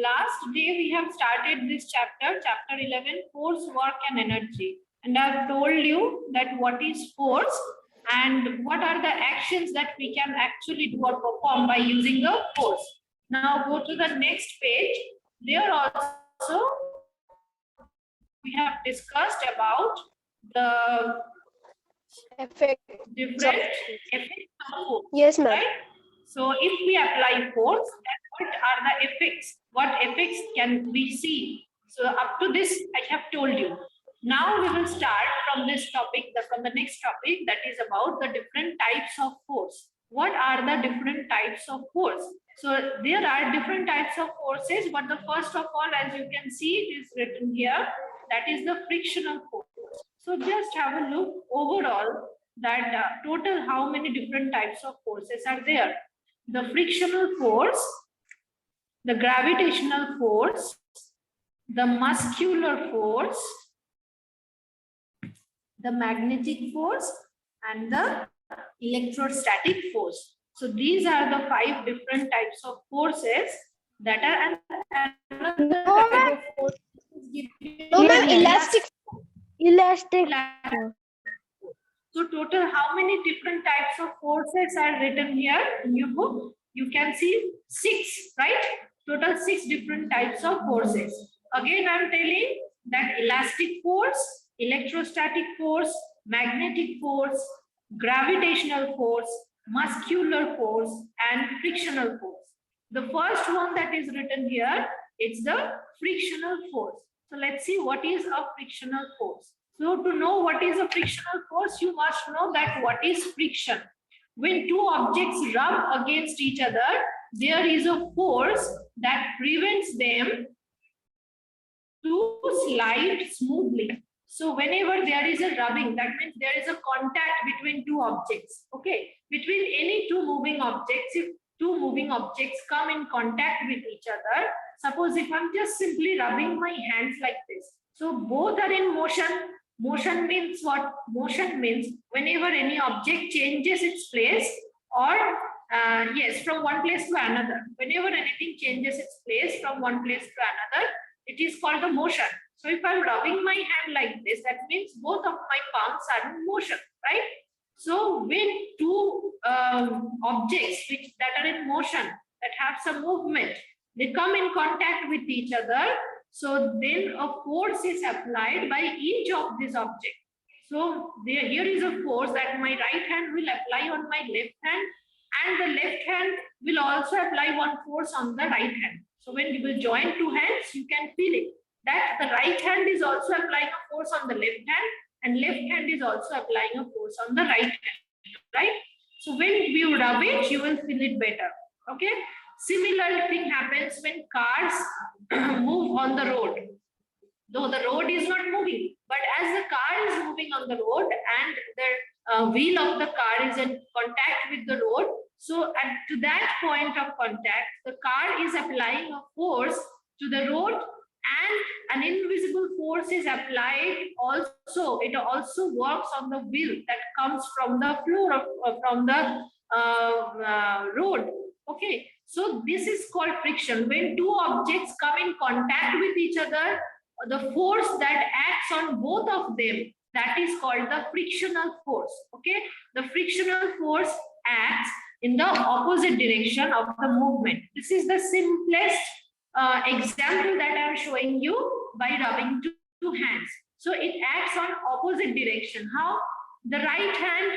Last day we have started this chapter, chapter 11, force, work and energy. And I have told you that what is force and what are the actions that we can actually do or perform by using a force. Now go to the next page. There also we have discussed about the different effects of force. Yes, ma'am. Right? So if we apply force, then what are the effects? What effects can we see? So up to this, I have told you. Now we will start from this topic, from the next topic, that is about the different types of force. What are the different types of force? So there are different types of forces, but the first of all, as you can see, it is written here, that is the frictional force. So just have a look overall that total how many different types of forces are there. The frictional force, the gravitational force, the muscular force, the magnetic force, and the electrostatic force. So these are the 5 different types of forces that are another type of force. Elastic. So total how many different types of forces are written here in your book? You can see 6, right? Total 6 different types of forces. Again, I am telling that elastic force, electrostatic force, magnetic force, gravitational force, muscular force, and frictional force. The first one that is written here, it's the frictional force. So let's see what is a frictional force. So to know what is a frictional force, you must know that what is friction. When two objects rub against each other, there is a force that prevents them to slide smoothly. So whenever there is a rubbing, that means there is a contact between two objects. Okay, between any two moving objects, if two moving objects come in contact with each other, suppose if I'm just simply rubbing my hands like this, so both are in motion. Motion means what? Motion means whenever any object changes its place, or yes, from one place to another. Whenever anything changes its place from one place to another, it is called the motion. So if I'm rubbing my hand like this, that means both of my palms are in motion, right? So when two objects that are in motion, that have some movement, they come in contact with each other, so then a force is applied by each of these objects. So here is a force that my right hand will apply on my left hand, and the left hand will also apply one force on the right hand. So when you will join two hands, you can feel it, that the right hand is also applying a force on the left hand, and left hand is also applying a force on the right hand, right? So when you rub it, you will feel it better. Okay. Similar thing happens when cars move on the road. Though the road is not moving, but as the car is moving on the road and the wheel of the car is in contact with the road, so to that point of contact, the car is applying a force to the road, and an invisible force is applied also. It also works on the wheel that comes from the floor of from the road. Okay, so this is called friction. When two objects come in contact with each other, the force that acts on both of them, that is called the frictional force. Okay, the frictional force acts in the opposite direction of the movement. This is the simplest example that I am showing you by rubbing two hands. So it acts on opposite direction. How? The right hand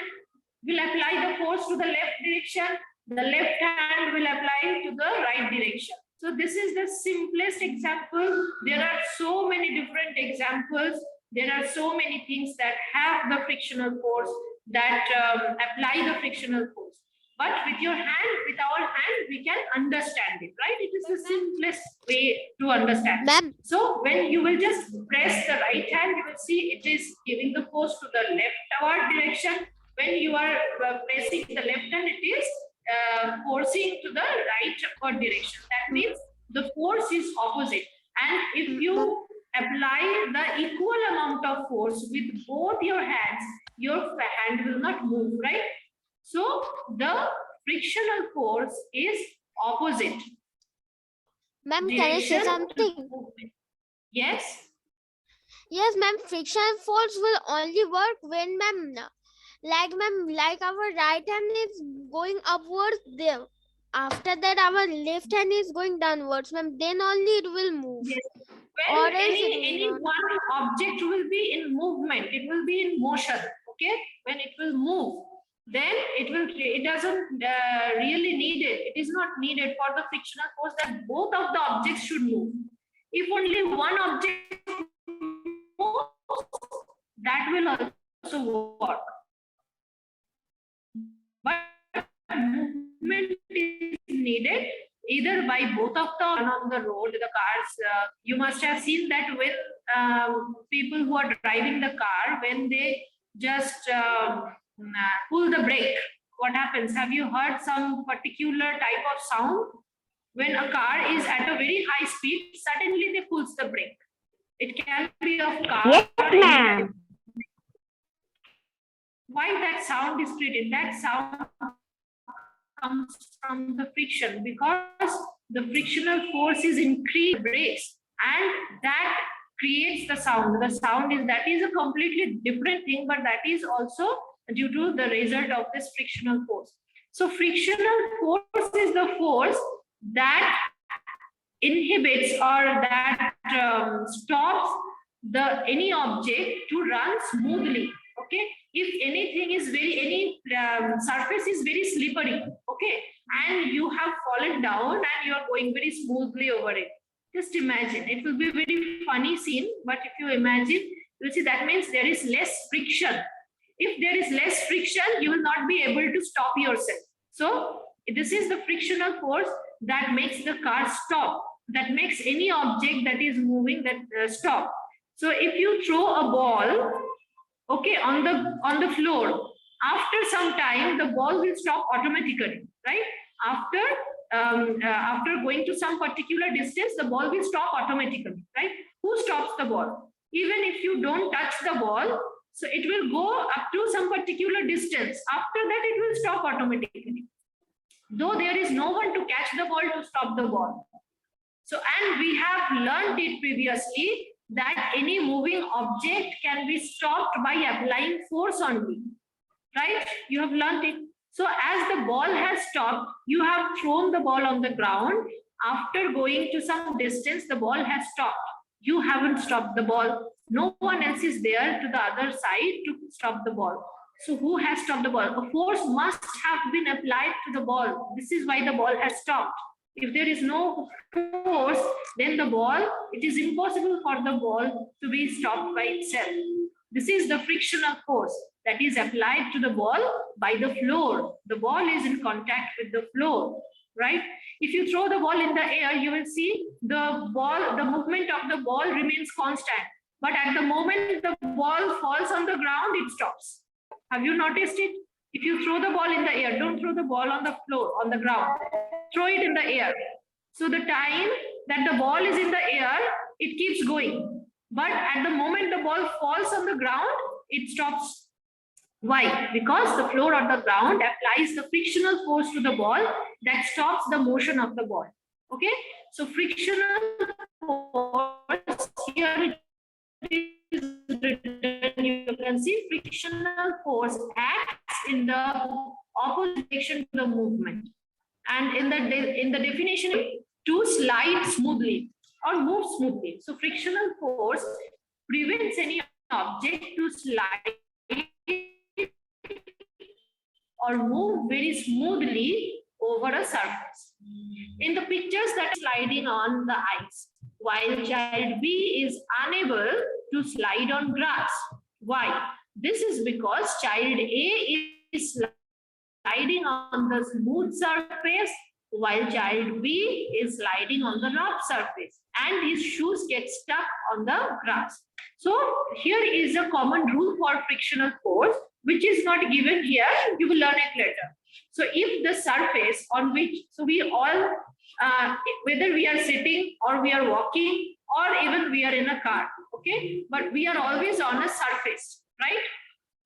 will apply the force to the left direction, the left hand will apply to the right direction. So this is the simplest example. There are so many different examples. There are so many things that have the frictional force, that apply the frictional force. But with your hand, with our hand, we can understand it, right? It is the simplest way to understand. So when you will just press the right hand, you will see it is giving the force to the leftward direction. When you are pressing the left hand, it is forcing to the rightward direction. That means the force is opposite. And if you apply the equal amount of force with both your hands, your hand will not move, right? So the frictional force is opposite. Ma'am, can I say Direction to something? movement. Yes. Yes, ma'am. Frictional force will only work when, ma'am, like our right hand is going upwards there. After that, our left hand is going downwards, ma'am. Then only it will move. Yes. Or When else it any will not. one object will be in movement, it will be in motion. Okay, when it will move, then it doesn't really need it. It is not needed for the frictional force that both of the objects should move. If only one object moves, that will also work. But movement is needed either by both of the on the road, the cars. You must have seen that when people who are driving the car, when they just pull the brake, what happens? Have you heard some particular type of sound? When a car is at a very high speed, suddenly they pulls the brake. It can be of car. Yes, or any ma'am. type. Why that sound is created? That sound comes from the friction, because the frictional force is increased brakes, and that creates the sound. The sound is a completely different thing, but that is also due to the result of this frictional force. So frictional force is the force that inhibits or that stops the any object to run smoothly. Okay, if anything is any surface is very slippery, okay, and you have fallen down and you are going very smoothly over it, just imagine. It will be a very funny scene, but if you imagine, you'll see that means there is less friction. If there is less friction, you will not be able to stop yourself. So this is the frictional force that makes the car stop, that makes any object that is moving that stop. So if you throw a ball, okay, on the floor, after some time the ball will stop automatically, right? After going to some particular distance, the ball will stop automatically, right? Who stops the ball? Even if you don't touch the ball, so it will go up to some particular distance. After that, it will stop automatically, though there is no one to catch the ball to stop the ball. So, and we have learned it previously that any moving object can be stopped by applying force only, right? You have learned it. So as the ball has stopped, you have thrown the ball on the ground. After going to some distance, the ball has stopped. You haven't stopped the ball. No one else is there to the other side to stop the ball. So who has stopped the ball? A force must have been applied to the ball. This is why the ball has stopped. If there is no force, then the ball, it is impossible for the ball to be stopped by itself. This is the frictional force that is applied to the ball by the floor. The ball is in contact with the floor, right? If you throw the ball in the air, you will see the movement of the ball remains constant. But at the moment the ball falls on the ground, it stops. Have you noticed it? If you throw the ball in the air, don't throw the ball on the floor, on the ground. Throw it in the air. So the time that the ball is in the air, it keeps going. But at the moment the ball falls on the ground, it stops. Why? Because the floor or the ground applies the frictional force to the ball that stops the motion of the ball. Okay? So frictional force, here it is written, you can see frictional force acts in the opposite direction to the movement. And in the definition, to slide smoothly or move smoothly. So frictional force prevents any object to slide or move very smoothly over a surface. In the pictures that are sliding on the ice, while child B is unable to slide on grass. Why? This is because child A is sliding on the smooth surface while child B is sliding on the rough surface and his shoes get stuck on the grass. So here is a common rule for frictional force, which is not given here. You will learn it later. So if the surface on which, so we all, whether we are sitting or we are walking or even we are in a car, okay, but we are always on a surface, right?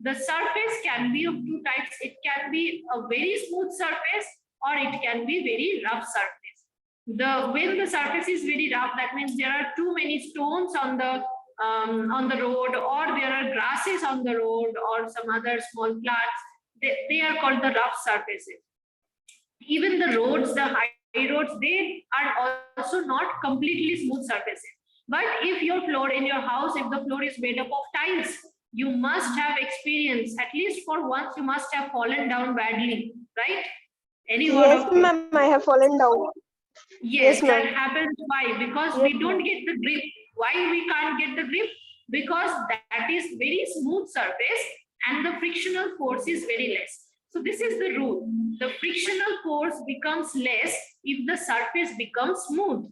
The surface can be of two types. It can be a very smooth surface or it can be very rough surface. When the surface is very rough, that means there are too many stones on the road, or there are grasses on the road, or some other small plants. They are called the rough surfaces. Even the roads, the high roads, they are also not completely smooth surfaces. But if your floor in your house, if the floor is made up of tiles, you must have experience, at least for once, you must have fallen down badly, right? Any one Yes, of you? ma'am, I have fallen down. Yes, Yes, that ma'am. happens. Why? Because Yes, we don't get the grip. Why we can't get the grip? Because that is very smooth surface and the frictional force is very less. So this is the rule. The frictional force becomes less if the surface becomes smooth.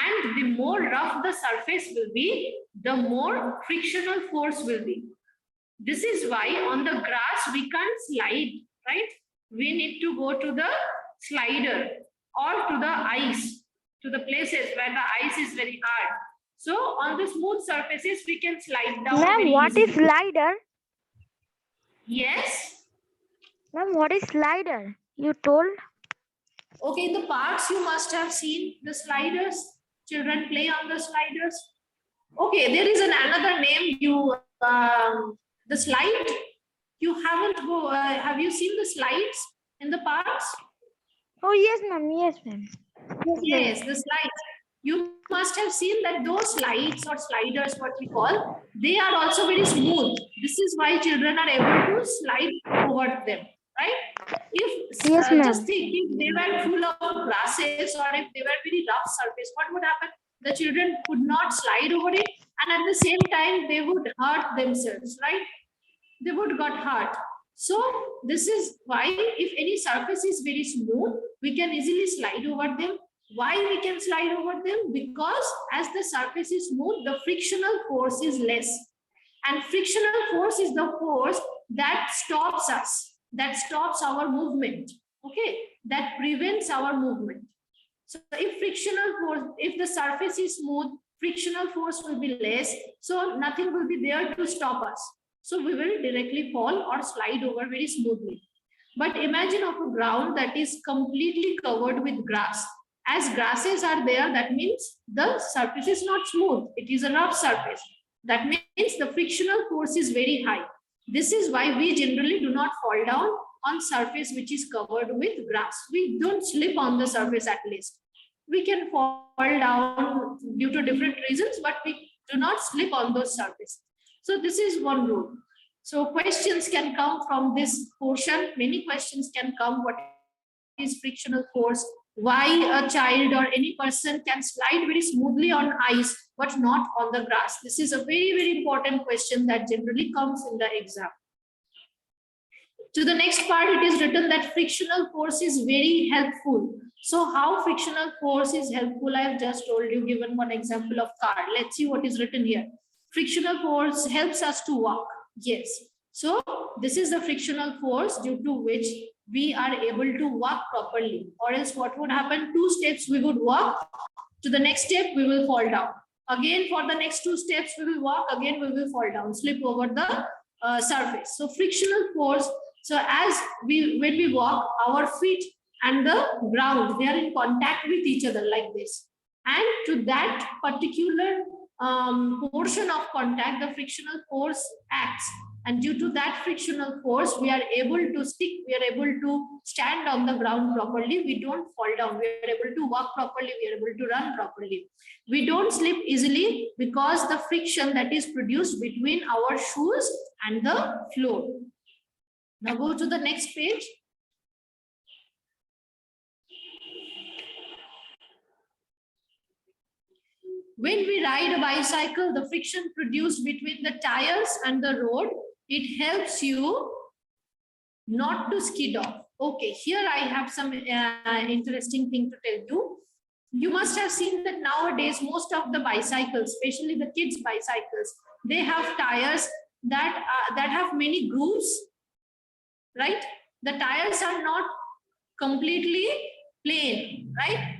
And the more rough the surface will be, the more frictional force will be. This is why on the grass we can't slide, right? We need to go to the slider or to the ice, to the places where the ice is very hard. So on the smooth surfaces, we can slide down Ma'am, very what is easily. slider? Yes. Ma'am, what is slider? You told? Okay, in the parks you must have seen the sliders. Children play on the sliders. Okay, there is another name. The slide. You haven't go. Have you seen the slides in the parks? Oh, yes, ma'am. Yes, ma'am. Yes, the slides. You must have seen that those slides or sliders, what we call, they are also very smooth. This is why children are able to slide over them, right? If Yes, ma'am. just think, if they were full of grasses or if they were very rough surface, what would happen? The children could not slide over it, and at the same time they would hurt themselves, right? They would got hurt. So this is why if any surface is very smooth, we can easily slide over them. Why we can slide over them? Because as the surface is smooth, the frictional force is less. And frictional force is the force that stops us, that stops our movement, okay? That prevents our movement. So if frictional force, if the surface is smooth, frictional force will be less, so nothing will be there to stop us. So we will directly fall or slide over very smoothly. But imagine of a ground that is completely covered with grass. As grasses are there, that means the surface is not smooth. It is a rough surface. That means the frictional force is very high. This is why we generally do not fall down on surface which is covered with grass. We don't slip on the surface at least. We can fall down due to different reasons, but we do not slip on those surfaces. So this is one rule. So questions can come from this portion. Many questions can come. What is frictional force? Why a child or any person can slide very smoothly on ice, but not on the grass? This is a very, very important question that generally comes in the exam. To the next part, it is written that frictional force is very helpful. So how frictional force is helpful? I have just told you, given one example of car. Let's see what is written here. Frictional force helps us to walk. Yes. So this is the frictional force due to which we are able to walk properly. Or else what would happen? 2 steps we would walk. To the next step, we will fall down. Again, for the next 2 steps, we will walk. Again, we will fall down, slip over the surface. So frictional force. So when we walk, our feet and the ground, they are in contact with each other like this. And to that particular portion of contact, the frictional force acts. And due to that frictional force, we are able to stick, we are able to stand on the ground properly. We don't fall down. We are able to walk properly. We are able to run properly. We don't slip easily because the friction that is produced between our shoes and the floor. Now go to the next page. When we ride a bicycle, the friction produced between the tires and the road, it helps you not to skid off. Okay, here I have some interesting thing to tell you. You must have seen that nowadays most of the bicycles, especially the kids' bicycles, they have tires that have many grooves, right? The tires are not completely plain, right?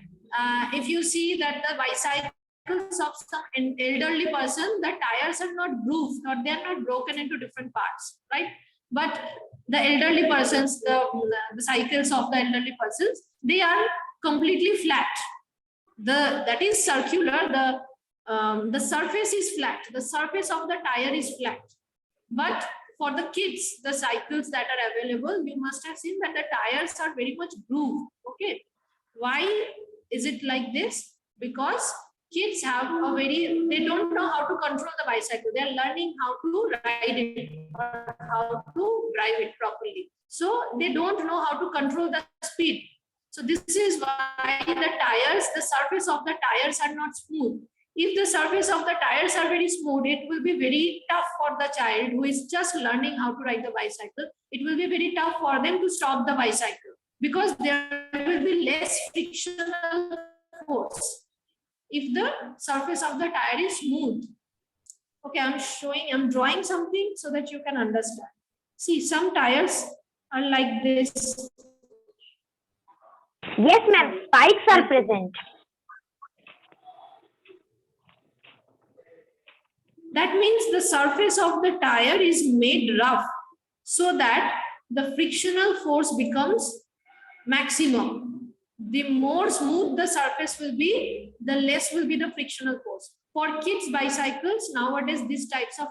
If you see that the bicycle of some elderly person, the tires are not grooved or they are not broken into different parts, right? But the elderly persons, the cycles of the elderly persons, they are completely flat. That is circular. The surface is flat. The surface of the tire is flat. But for the kids, the cycles that are available, you must have seen that the tires are very much grooved. Okay. Why is it like this? Because kids have they don't know how to control the bicycle. They are learning how to ride it or how to drive it properly. So they don't know how to control the speed. So this is why the surface of the tires are not smooth. If the surface of the tires are very smooth, it will be very tough for the child who is just learning how to ride the bicycle. It will be very tough for them to stop the bicycle because there will be less frictional force if the surface of the tire is smooth. Okay, I'm drawing something so that you can understand. See, some tires are like this. Yes, ma'am. Spikes are present. That means the surface of the tire is made rough so that the frictional force becomes maximum. The more smooth the surface will be, the less will be the frictional force. For kids' bicycles, nowadays these types of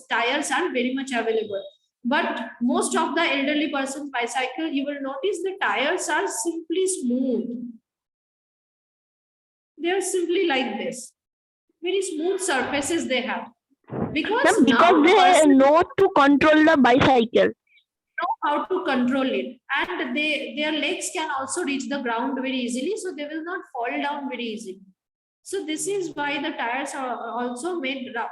tires are very much available. But most of the elderly person's bicycle, you will notice the tires are simply smooth. They are simply like this. Very smooth surfaces they have. Because they know to control the bicycle. Know how to control it, and their legs can also reach the ground very easily, so they will not fall down very easily. So this is why the tires are also made rough.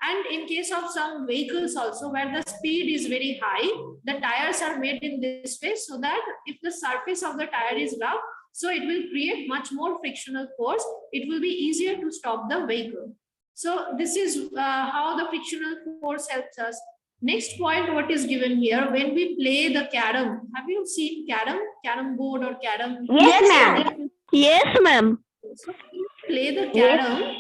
And in case of some vehicles also where the speed is very high, the tires are made in this way so that if the surface of the tire is rough, so it will create much more frictional force. It will be easier to stop the vehicle. So this is how the frictional force helps us. Next point, what is given here, when we play the carom, have you seen carom board or carom? Yes, ma'am. Yes, ma'am. So play the carom,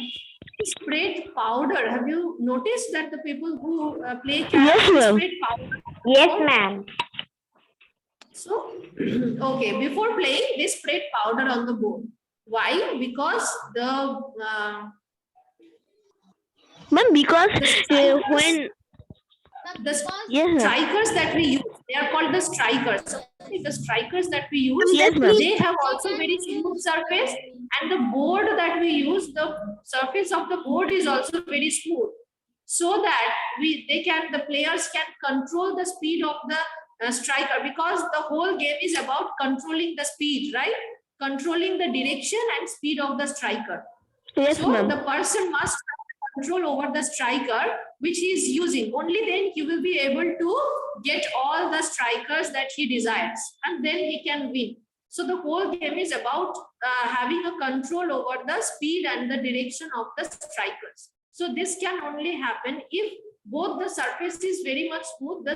sprayed powder. Have you noticed that the people who play carom sprayed powder? Yes, ma'am. So, okay, before playing, they sprayed powder on the board. Why? Because when the strikers that we use, they are called the strikers. The strikers that we use, they have also very smooth surface, and the board that we use, the surface of the board is also very smooth, so that the players can control the speed of the striker, because the whole game is about controlling the speed, right? Controlling the direction and speed of the striker. Yes, so the person must control over the striker which he is using. Only then he will be able to get all the strikers that he desires, and then he can win. So the whole game is about having a control over the speed and the direction of the strikers. So this can only happen if both the surface is very much smooth, the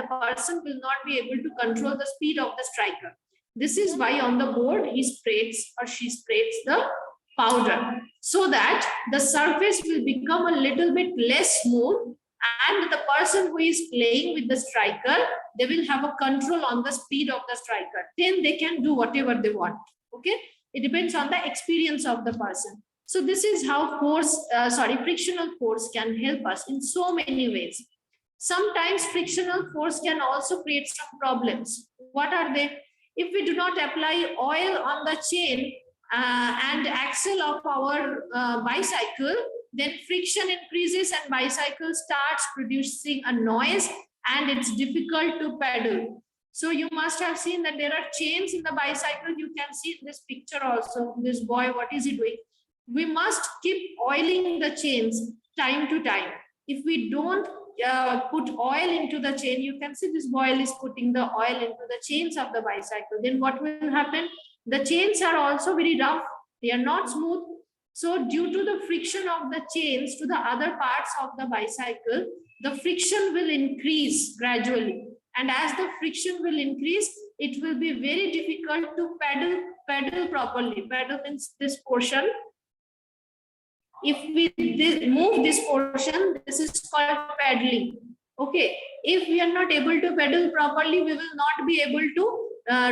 person will not be able to control the speed of the striker. This is why on the board he sprays or she sprays the powder, so that the surface will become a little bit less smooth, and the person who is playing with the striker, they will have a control on the speed of the striker. Then they can do whatever they want. Okay, it depends on the experience of the person. So this is how frictional force can help us in so many ways. Sometimes frictional force can also create some problems. What are they? If we do not apply oil on the chain and axle of our bicycle, then friction increases and bicycle starts producing a noise, and it's difficult to pedal. So you must have seen that there are chains in the bicycle. You can see in this picture also, this boy, what is he doing? We must keep oiling the chains time to time. If we don't put oil into the chain, you can see this boy is putting the oil into the chains of the bicycle. Then what will happen? The chains are also very rough. They are not smooth. So due to the friction of the chains to the other parts of the bicycle, the friction will increase gradually. And as the friction will increase, it will be very difficult to pedal properly. Pedal means this portion. If we move this portion, this is called pedaling. Okay. If we are not able to pedal properly, we will not be able to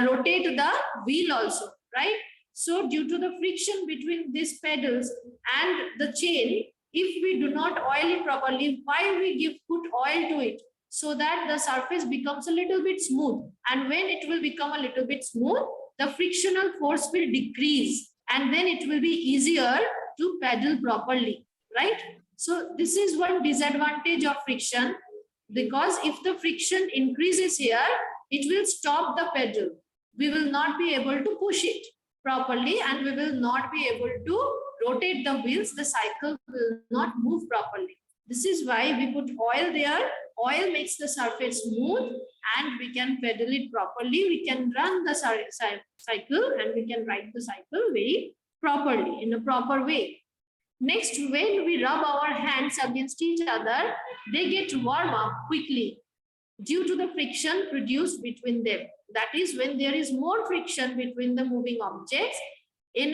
rotate the wheel also, right? So due to the friction between these pedals and the chain, if we do not oil it properly, why we put oil to it? So that the surface becomes a little bit smooth. And when it will become a little bit smooth, the frictional force will decrease, and then it will be easier to pedal properly, right? So this is one disadvantage of friction, because if the friction increases here, it will stop the pedal. We will not be able to push it properly, and we will not be able to rotate the wheels. The cycle will not move properly. This is why we put oil there. Oil makes the surface smooth, and we can pedal it properly. We can run the cycle, and we can ride the cycle very properly, in a proper way. Next, when we rub our hands against each other, they get warm up quickly due to the friction produced between them. That is, when there is more friction between the moving objects, the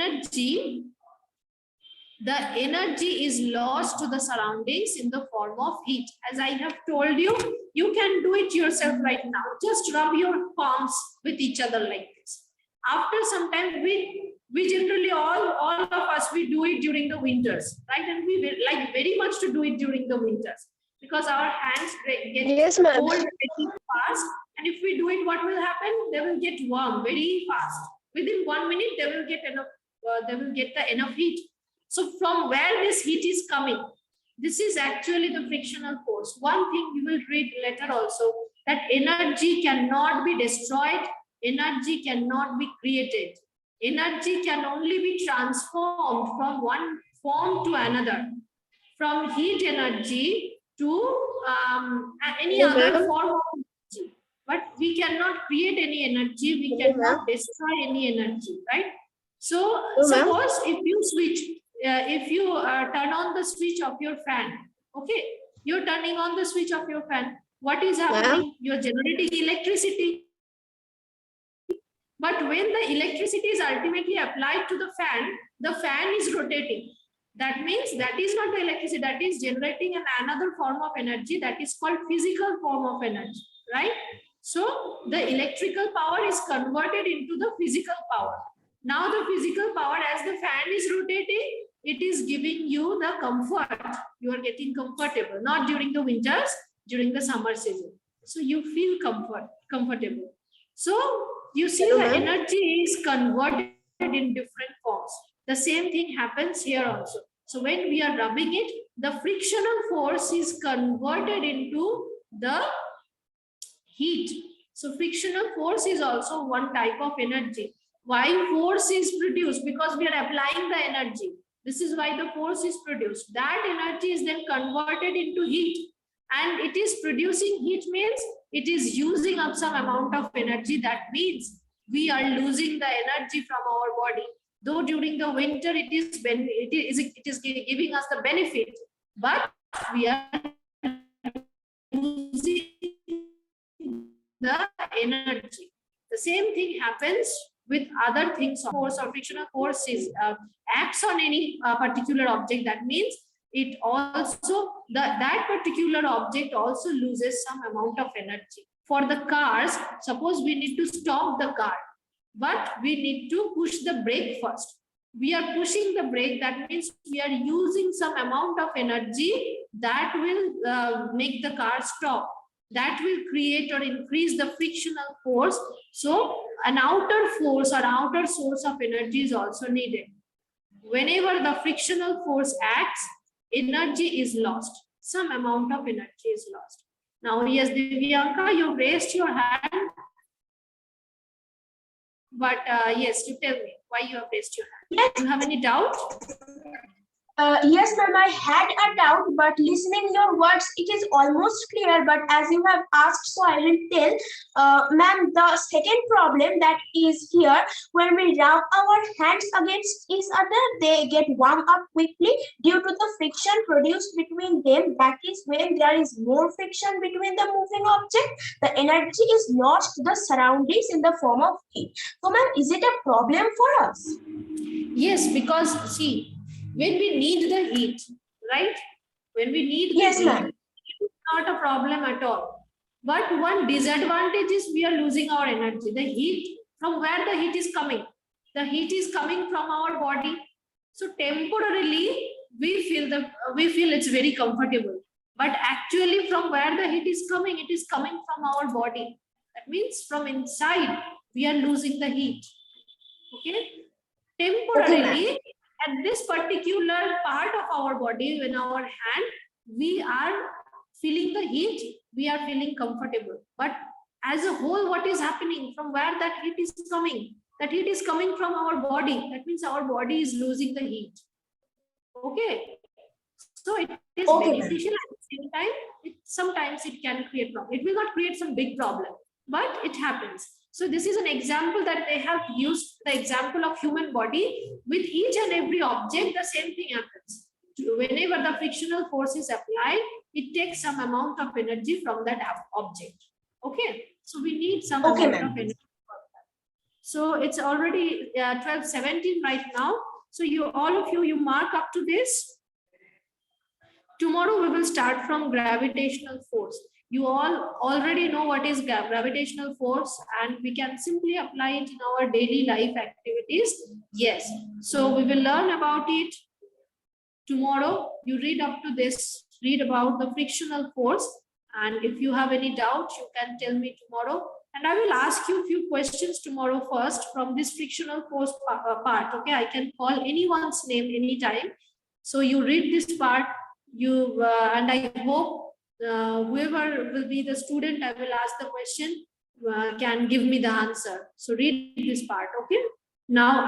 energy is lost to the surroundings in the form of heat. As I have told you, you can do it yourself right now. Just rub your palms with each other like this. After some time, we generally, all of us, we do it during the winters, right? And we like very much to do it during the winters, because our hands get cold very fast. And if we do it, what will happen? They will get warm very fast. Within 1 minute, they will get enough heat. So from where this heat is coming, this is actually the frictional force. One thing you will read later also, that energy cannot be destroyed, energy cannot be created. Energy can only be transformed from one form to another, from heat energy to any other form of energy. But we cannot create any energy, we cannot destroy any energy, right? So suppose if you switch, if you turn on the switch of your fan, okay, you're turning on the switch of your fan, what is happening? You're generating electricity. But when the electricity is ultimately applied to the fan is rotating. That means that is not the electricity, that is generating another form of energy, that is called physical form of energy, right? So the electrical power is converted into the physical power. Now the physical power, as the fan is rotating, it is giving you the comfort. You are getting comfortable, not during the winters, during the summer season. So you feel comfortable. So you see, the energy is converted in different forms. The same thing happens here also. So when we are rubbing it, the frictional force is converted into the heat. So frictional force is also one type of energy. Why force is produced? Because we are applying the energy. This is why the force is produced. That energy is then converted into heat. And it is producing heat means it is using up some amount of energy. That means we are losing the energy from our body. Though during the winter it is giving us the benefit, but we are losing the energy. The same thing happens with other things. Force or frictional force is acts on any particular object. That means it also, that particular object also loses some amount of energy. For the cars, suppose we need to stop the car, but we need to push the brake first. We are pushing the brake, that means we are using some amount of energy that will make the car stop. That will create or increase the frictional force. So an outer force or outer source of energy is also needed. Whenever the frictional force acts, energy is lost. Some amount of energy is lost. Now, yes, Divyanka, you raised your hand. But yes, you tell me why you have raised your hand. Yes. Do you have any doubt? Yes, ma'am, I had a doubt, but listening your words, it is almost clear. But as you have asked, so I will tell. Ma'am, the second problem that is here, when we rub our hands against each other, they get warm up quickly due to the friction produced between them. That is, when there is more friction between the moving object, the energy is lost to the surroundings in the form of heat. So, ma'am, is it a problem for us? Yes, because see, when we need the heat, right? When we need the Yes, heat, ma'am. it's not a problem at all. But one disadvantage is we are losing our energy. The heat, from where the heat is coming? The heat is coming from our body. So temporarily we feel it's very comfortable. But actually from where the heat is coming, it is coming from our body. That means from inside we are losing the heat. Okay? Temporarily, at this particular part of our body, in our hand, we are feeling the heat, we are feeling comfortable. But as a whole, what is happening? From where that heat is coming? That heat is coming from our body. That means our body is losing the heat. Okay. So it is Okay, ma'am. beneficial at the same time. Sometimes it can create problem. It will not create some big problem, but it happens. So this is an example that they have used, the example of human body. With each and every object, the same thing happens. Whenever the frictional force is applied, it takes some amount of energy from that object. Okay. So we need some Okay, amount ma'am. of energy for that. So it's already 12:17 right now. So all of you mark up to this. Tomorrow we will start from gravitational force. You all already know what is gravitational force, and we can simply apply it in our daily life activities. Yes. So we will learn about it tomorrow. You read up to this, read about the frictional force. And if you have any doubt, you can tell me tomorrow. And I will ask you a few questions tomorrow first from this frictional force part. Okay, I can call anyone's name anytime. So you read this part. And I hope whoever will be the student, I will ask the question, can give me the answer. So read this part. Okay. Now